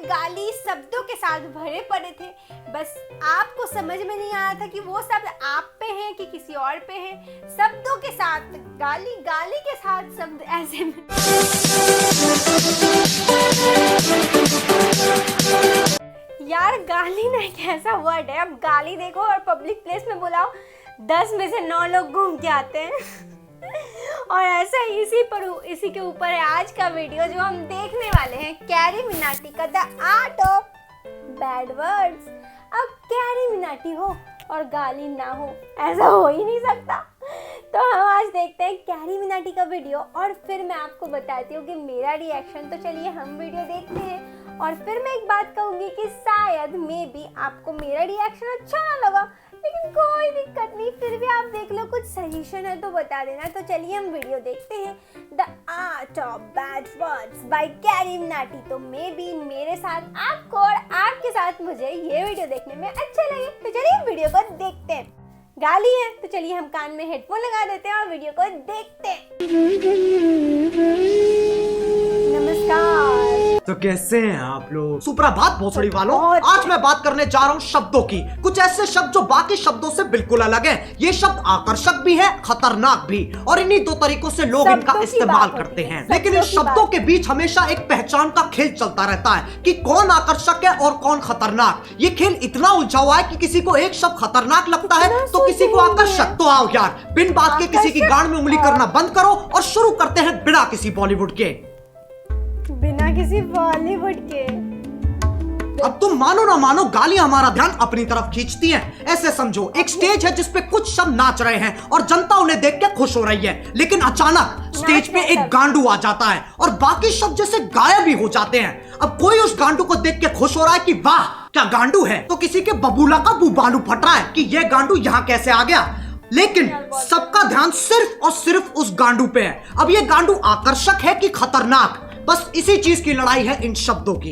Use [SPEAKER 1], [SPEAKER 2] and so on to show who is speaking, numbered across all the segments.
[SPEAKER 1] गाली शब्दों के साथ भरे पड़े थे। बस आपको समझ में नहीं आ रहा था कि वो शब्द आप पे हैं कि किसी और पे हैं। शब्दों के साथ गाली, गाली के साथ शब्द ऐसे में यार गाली ना एक ऐसा वर्ड है। अब गाली देखो और पब्लिक प्लेस में बुलाओ, 10 में से 9 लोग घूम के आते हैं। और ऐसा इसी के ऊपर है आज का वीडियो जो हम देखने वाले हैं, कैरी मिनाटी का the art of bad words. अब कैरी मिनाटी हो और गाली ना हो, ऐसा हो ही नहीं सकता। तो हम आज देखते हैं कैरी मिनाटी का वीडियो और फिर मैं आपको बताती हूँ कि मेरा रिएक्शन। तो चलिए हम वीडियो देखते हैं और फिर मैं एक बात कहूँगी कि शायद मे बी आपको मेरा रिएक्शन अच्छा ना लगा, लेकिन कोई दिक्कत नहीं, फिर भी आप देख लो, कुछ सजेशन है तो बता देना। तो चलिए हम वीडियो देखते हैं, the art of bad words by carry Minati. तो मे बी मेरे साथ आपको और आपके साथ मुझे ये वीडियो देखने में अच्छा लगे। तो चलिए वीडियो को देखते हैं। गाली है तो चलिए हम कान में हेडफोन लगा देते हैं और वीडियो को देखते हैं। नमस्कार।
[SPEAKER 2] तो कैसे हैं आप लोग? सुप्रभात भोसड़ी वालों। आज मैं बात करने जा रहा हूँ शब्दों की। कुछ ऐसे शब्द जो बाकी शब्दों से बिल्कुल अलग हैं। ये शब्द आकर्षक भी है, खतरनाक भी, और इन्हीं दो तरीकों से लोग इनका इस्तेमाल करते हैं। लेकिन इन शब्दों के बीच हमेशा एक पहचान का खेल चलता रहता है कि कौन आकर्षक है और कौन खतरनाक। ये खेल इतना उलझा हुआ है कि किसी को एक शब्द खतरनाक लगता है तो किसी को आकर्षक। तो आओ यार, बिन बात के किसी की गांड में उंगली करना बंद करो और शुरू करते हैं बिना किसी बॉलीवुड के।
[SPEAKER 1] बिना किसी बॉलीवुड के।
[SPEAKER 2] अब तुम मानो ना मानो, गालियां हमारा ध्यान अपनी तरफ खींचती हैं। ऐसे समझो एक स्टेज है जिसपे कुछ शब्द नाच रहे हैं और जनता उन्हें देख के खुश हो रही है, लेकिन अचानक स्टेज पे एक गांडू आ जाता है और बाकी शब्द जैसे गायब भी हो जाते हैं। अब कोई उस गांडू को देख के खुश हो रहा है कि वाह क्या गांडू है, तो किसी के बबूला का बुबालू फट रहा है कि यह गांडू यहाँ कैसे आ गया। लेकिन सबका ध्यान सिर्फ और सिर्फ उस गांडू पे है। अब ये गांडू आकर्षक है कि खतरनाक, बस इसी चीज की लड़ाई है इन शब्दों की।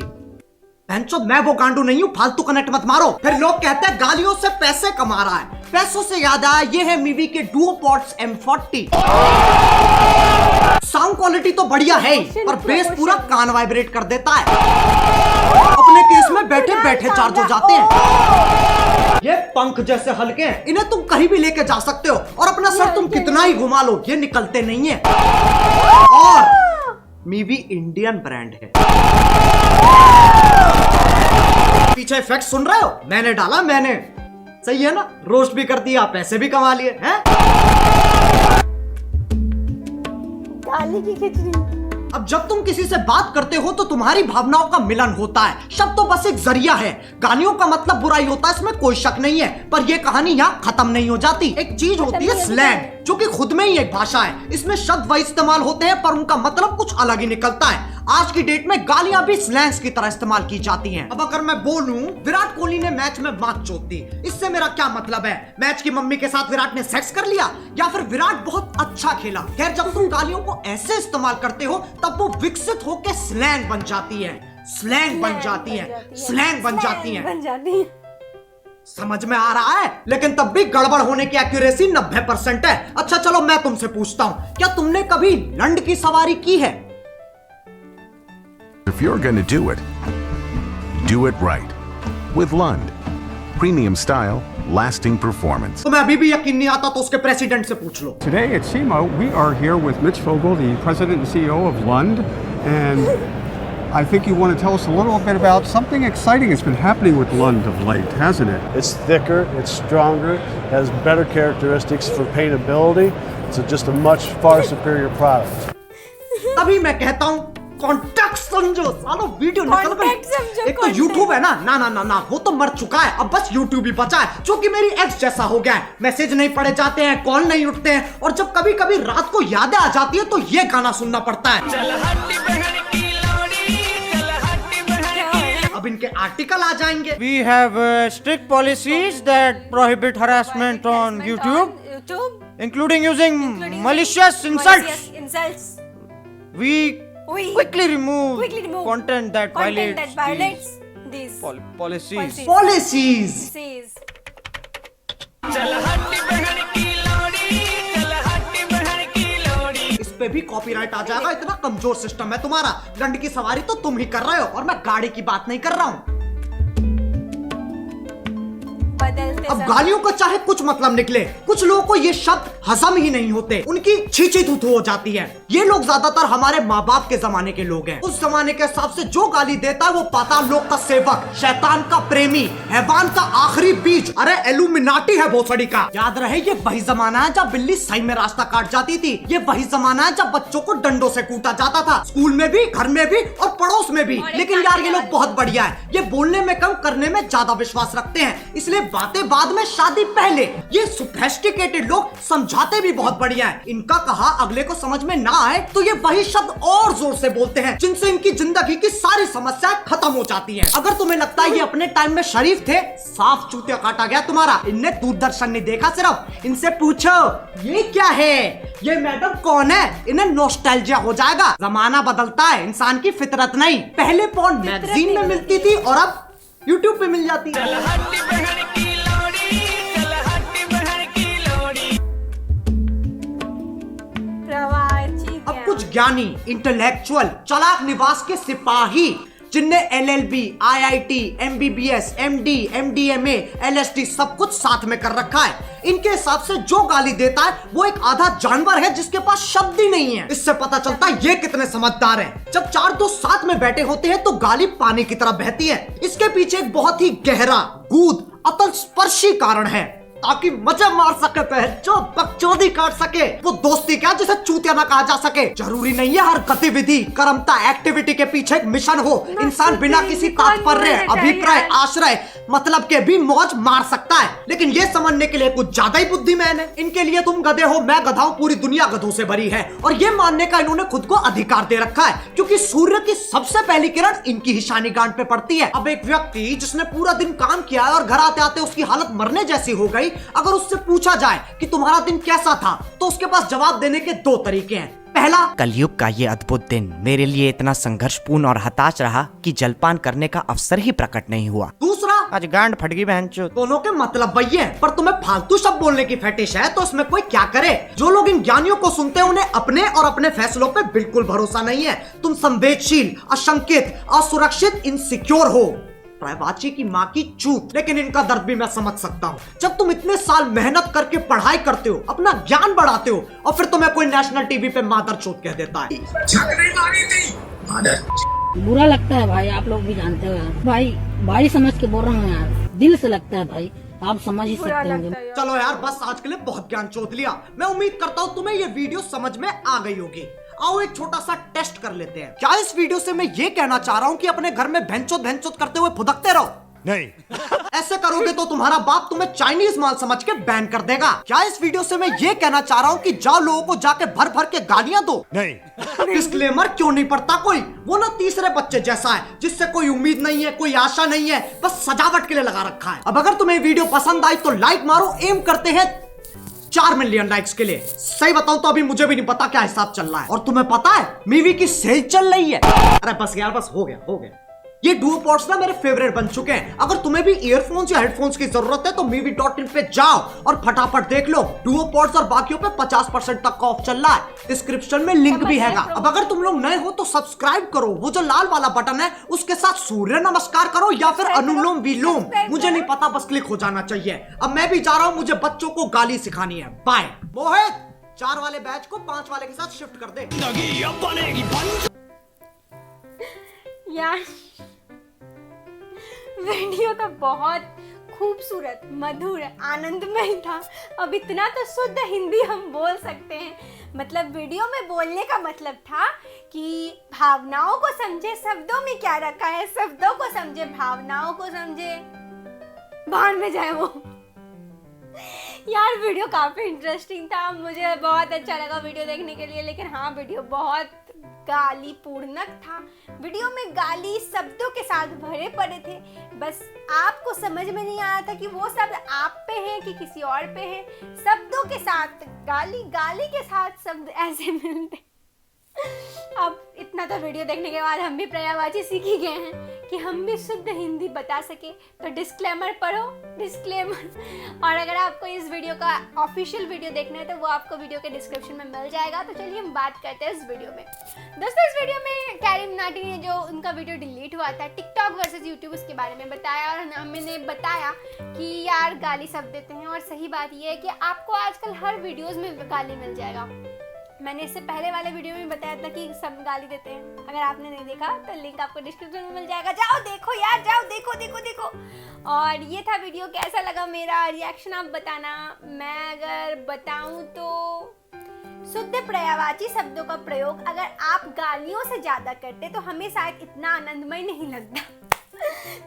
[SPEAKER 2] बहनचोद, मैं वो गांडू नहीं हूं, फालतू कनेक्ट मत मारो। फिर लोग कहते हैं गालियों से पैसे कमा रहा है। पैसों से याद आया, ये है मीवी के डुओपॉड्स M40। साउंड क्वालिटी तो बढ़िया है पर बेस पूरा कान वाइब्रेट कर देता है। अपने केस में बैठे बैठे चार्ज हो जाते हैं। ये पंख जैसे हल्के हैं, इन्हें तुम कहीं भी लेके जा सकते हो और अपना सर तुम कितना ही घुमा लो ये निकलते नहीं है। और मीवी इंडियन ब्रांड है। पीछे इफेक्ट सुन रहे हो? मैंने डाला, मैंने। सही है ना? रोस्ट भी कर दिया, पैसे भी कमा लिए हैं।
[SPEAKER 1] गाली की खिचड़ी।
[SPEAKER 2] अब जब तुम किसी से बात करते हो तो तुम्हारी भावनाओं का मिलन होता है। शब्द तो बस एक जरिया है। गालियों का मतलब बुराई होता है, इसमें कोई शक नहीं है, पर यह कहानी यहाँ खत्म नहीं हो जाती। एक चीज होती है स्लैंग, जो कि खुद में ही एक भाषा है। इसमें शब्द वही इस्तेमाल होते हैं पर उनका मतलब कुछ अलग ही निकलता है। आज की डेट में गालियां भी स्लैंग्स की तरह इस्तेमाल की जाती हैं। अब अगर मैं बोलूं विराट कोहली ने मैच में मात चोट दी, इससे मेरा क्या मतलब है? मैच की मम्मी के साथ विराट ने सेक्स कर लिया या फिर विराट बहुत अच्छा खेला? खैर, जब तुम गालियों को ऐसे इस्तेमाल करते हो तब वो विकसित होकर स्लैंग बन जाती है, स्लैंग बन जाती है, स्लैंग बन जाती है। समझ में आ रहा है? लेकिन तब भी गड़बड़ होने की एक्यूरेसी 90% है। अच्छा चलो मैं तुमसे पूछता हूं, क्या तुमने कभी लंड की सवारी की है?
[SPEAKER 3] If you're going to do it right. With Lund. Premium style, lasting performance.
[SPEAKER 2] तो मैं अभी भी यकीन नहीं आता तो उसके प्रेसिडेंट से पूछ लो।
[SPEAKER 4] Today at SEMA, we are here with Mitch Vogel, the president and CEO of Lund, and I think you want to tell us a little bit about something exciting that's been happening with Lund of late, hasn't it?
[SPEAKER 5] It's thicker, it's stronger, has better characteristics for paintability. It's just a much far superior product.
[SPEAKER 2] अभी मैं कहता हूँ contact समझो, सालो video निकल गई। एक तो YouTube है ना, ना ना ना ना, वो तो मर चुका है, अब बस YouTube ही बचा है, जो कि मेरी एक्स जैसा हो गया है। मैसेज नहीं पढ़े जाते हैं, कॉल नहीं उठते हैं, और जब कभी कभी रात को यादें आ जाती है तो ये गाना सुनना पड़ता है। अब इनके आर्टिकल आ जाएंगे।
[SPEAKER 6] We have strict policies that prohibit harassment on YouTube, including using malicious insults. We quickly remove content that violates these policies.
[SPEAKER 2] इस पे पे भी कॉपीराइट आ जाएगा, इतना कमजोर सिस्टम है तुम्हारा। लंड की सवारी तो तुम ही कर रहे हो और मैं गाड़ी की बात नहीं कर रहा हूँ। अब गालियों का चाहे कुछ मतलब निकले, कुछ लोगों को ये शब्द हजम ही नहीं होते, उनकी छींची थूथू हो जाती है। ये लोग ज्यादातर हमारे माँ बाप के जमाने के लोग हैं। उस जमाने के हिसाब से जो गाली देता है वो पाताल लोक का सेवक, शैतान का प्रेमी, हैवान का आखिरी बीज, अरे एलुमिनाटी है भोसड़ी का। याद रहे ये वही जमाना है जब बिल्ली सही में रास्ता काट जाती थी। ये वही जमाना है जब बच्चों को डंडों से कूटा जाता था, स्कूल में भी, घर में भी और पड़ोस में भी। लेकिन यार ये लोग बहुत बढ़िया है, ये बोलने में कम करने में ज्यादा विश्वास रखते हैं, इसलिए बातें बाद में शादी पहले। ये सोफिस्टिकेटेड लोग समझाते भी बहुत बढ़िया है। इनका कहा अगले को समझ में ना आए तो ये वही शब्द और जोर से बोलते हैं जिनसे इनकी जिंदगी की सारी समस्याएं खत्म हो जाती हैं। अगर तुम्हें लगता है ये अपने टाइम में शरीफ थे, साफ चूतिया काटा गया तुम्हारा। इनने दूरदर्शन नहीं देखा सिर्फ, इनसे पूछो ये क्या है, ये मैडम कौन है, इन्हें नॉस्टैल्जिया हो जाएगा। जमाना बदलता है, इंसान की फितरत नहीं। पहले पॉर्न मैगजीन में मिलती थी और अब यूट्यूब पे मिल जाती है। अब कुछ ज्ञानी, इंटेलेक्चुअल, चालाक निवास के सिपाही जिनने LLB, IIT, MBBS, MD, MDMA, LSD सब कुछ साथ में कर रखा है, इनके हिसाब से जो गाली देता है वो एक आधा जानवर है जिसके पास शब्द ही नहीं है। इससे पता चलता है ये कितने समझदार हैं। जब चार दोस्त साथ में बैठे होते हैं तो गाली पानी की तरह बहती है। इसके पीछे एक बहुत ही गहरा, गूढ़, अतल स्पर्शी कारण है, ताकि मजे मार सके, जो बकचोदी काट सके। वो दोस्ती क्या जिसे चूतिया ना कहा जा सके। जरूरी नहीं है हर गतिविधि, कर्मता, एक्टिविटी के पीछे एक मिशन हो। इंसान बिना किसी तात्पर्य, अभिप्राय, आश्रय, मतलब के भी मौज मार सकता है, लेकिन ये समझने के लिए कुछ ज्यादा ही बुद्धिमान है। इनके लिए तुम गधे हो, मैं गधा हूँ, पूरी दुनिया गधों से भरी है। और ये मानने का इन्होंने खुद को अधिकार दे रखा है क्योंकि सूर्य की सबसे पहली किरण इनकी ही शानी गांठ पे पड़ती है। अब एक व्यक्ति जिसने पूरा दिन काम किया है और घर आते आते उसकी हालत मरने जैसी हो गई, अगर उससे पूछा जाए कि तुम्हारा दिन कैसा था तो उसके पास जवाब देने के दो तरीके हैं। पहला,
[SPEAKER 7] कलयुग का ये अद्भुत दिन मेरे लिए इतना संघर्षपूर्ण और हताश रहा कि जलपान करने का अवसर ही प्रकट नहीं हुआ।
[SPEAKER 2] दूसरा,
[SPEAKER 6] आज गांड फट गई बहनचोद।
[SPEAKER 2] दोनों के मतलब वही है, पर तुम्हें फालतू शब्द बोलने की फेटिश है तो इसमें कोई क्या करे। जो लोग इन ज्ञानियों को सुनते हैं उन्हें अपने और अपने फैसलों पे बिल्कुल भरोसा नहीं है। तुम संवेदनशील, अशंकित, असुरक्षित, इनसिक्योर हो। प्रायवाची की माँ की चूत। लेकिन इनका दर्द भी मैं समझ सकता हूँ। जब तुम इतने साल मेहनत करके पढ़ाई करते हो, अपना ज्ञान बढ़ाते हो और फिर तुम्हें कोई नेशनल टीवी पे मादर चोत कह देता है।
[SPEAKER 8] बुरा लगता है भाई, आप लोग भी जानते हो यार। भाई समझ के बोल रहा हूँ यार, दिल से लगता है भाई, आप समझ ही सकते होंगे।
[SPEAKER 2] चलो यार बस आज के लिए बहुत ज्ञान चोत लिया। मैं उम्मीद करता हूँ तुम्हें ये वीडियो समझ में आ गई होगी। आओ एक छोटा सा टेस्ट कर लेते हैं। क्या इस वीडियो से मैं ये कहना चाह रहा हूँ कि अपने घर में भैंचोद करते हुए फुदकते रहो?
[SPEAKER 5] नहीं।
[SPEAKER 2] ऐसे करोगे तो तुम्हारा बाप तुम्हें चाइनीज माल समझ के बैन कर देगा। क्या इस वीडियो से मैं ये कहना चाह रहा हूँ कि जाओ लोगों को जाके भर भर के गालियां दो?
[SPEAKER 5] नहीं।
[SPEAKER 2] डिस्क्लेमर क्यों नहीं पढ़ता कोई? वो ना तीसरे बच्चे जैसा है जिससे कोई उम्मीद नहीं है, कोई आशा नहीं है, बस सजावट के लिए लगा रखा है। अब अगर तुम्हें वीडियो पसंद आई तो लाइक मारो। एम करते हैं 4 मिलियन लाइक्स के लिए। सही बताऊं तो अभी मुझे भी नहीं पता क्या हिसाब चल रहा है। और तुम्हें पता है मीवी की सेल चल रही है। अरे बस यार, बस हो गया। ये डुओ पॉड्स ना मेरे फेवरेट बन चुके हैं। अगर तुम्हें भी ईयरफोन्स या हेडफोन्स की जरूरत है तो movie.in पे जाओ और फटाफट देख लो। डुओ पॉड्स और बाकियों पे 50% तक का ऑफ चल रहा है। डिस्क्रिप्शन में लिंक भी हैगा। अब अगर तुम लोग नए हो तो सब्सक्राइब करो, वो जो लाल वाला बटन है उसके साथ सूर्य नमस्कार करो या फिर अनुलोम विलोम, मुझे नहीं पता, बस क्लिक हो जाना चाहिए। अब मैं भी जा रहा हूँ, मुझे बच्चों को गाली सिखानी है। बाय। मोहित 4 वाले बैच को 5 वाले के साथ शिफ्ट कर दे।
[SPEAKER 1] यार वीडियो तो बहुत खूबसूरत, मधुर, आनंदमय था। अब इतना तो शुद्ध हिंदी हम बोल सकते हैं। मतलब वीडियो में बोलने का मतलब था कि भावनाओं को समझे, शब्दों में क्या रखा है, शब्दों को समझे, भावनाओं को समझे, भान में जाए वो। यार वीडियो काफ़ी इंटरेस्टिंग था, मुझे बहुत अच्छा लगा वीडियो देखने के लिए। लेकिन हाँ, वीडियो बहुत गाली पूर्णक था। वीडियो में गाली शब्दों के साथ भरे पड़े थे। बस आपको समझ में नहीं आया था कि वो शब्द आप पे हैं कि किसी और पे हैं। शब्दों के साथ गाली, गाली के साथ शब्द ऐसे मिलते। अब इतना तो वीडियो देखने के बाद हम भी पर्यायवाची सीख ही गए हैं कि हम भी शुद्ध हिंदी बता सके। तो डिस्क्लेमर पढ़ो, डिस्क्लेमर। और अगर आपको इस वीडियो का ऑफिशियल वीडियो देखना है तो वो आपको वीडियो के डिस्क्रिप्शन में मिल जाएगा। तो चलिए हम बात करते हैं इस वीडियो में। दोस्तों इस वीडियो में कैरी मिनाटी ने जो उनका वीडियो डिलीट हुआ था टिकटॉक वर्सेस यूट्यूब उसके बारे में बताया, और हमने बताया कि यार गाली सब देते हैं। और सही बात ये है कि आपको आजकल हर वीडियोस में गाली मिल जाएगा। मैंने इससे पहले वाले वीडियो में बताया था कि सब गाली देते हैं। अगर आपने नहीं देखा तो लिंक आपको डिस्क्रिप्शन में मिल जाएगा, जाओ देखो यार, जाओ देखो देखो देखो। और ये था वीडियो, कैसा लगा मेरा रिएक्शन आप बताना। मैं अगर बताऊं तो शुद्ध पर्यायवाची शब्दों का प्रयोग अगर आप गालियों से ज्यादा करते तो हमें शायद इतना आनंदमय नहीं लगता।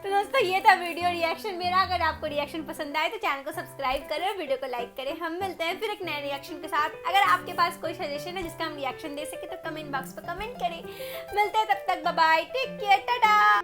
[SPEAKER 1] तो दोस्तों ये था वीडियो रिएक्शन मेरा। अगर आपको रिएक्शन पसंद आए तो चैनल को सब्सक्राइब करें, वीडियो को लाइक करें। हम मिलते हैं फिर एक नए रिएक्शन के साथ। अगर आपके पास कोई सजेशन है जिसका हम रिएक्शन दे सके तो कमेंट बॉक्स पर कमेंट करें। मिलते हैं, तब तक bye bye, take care, Tata.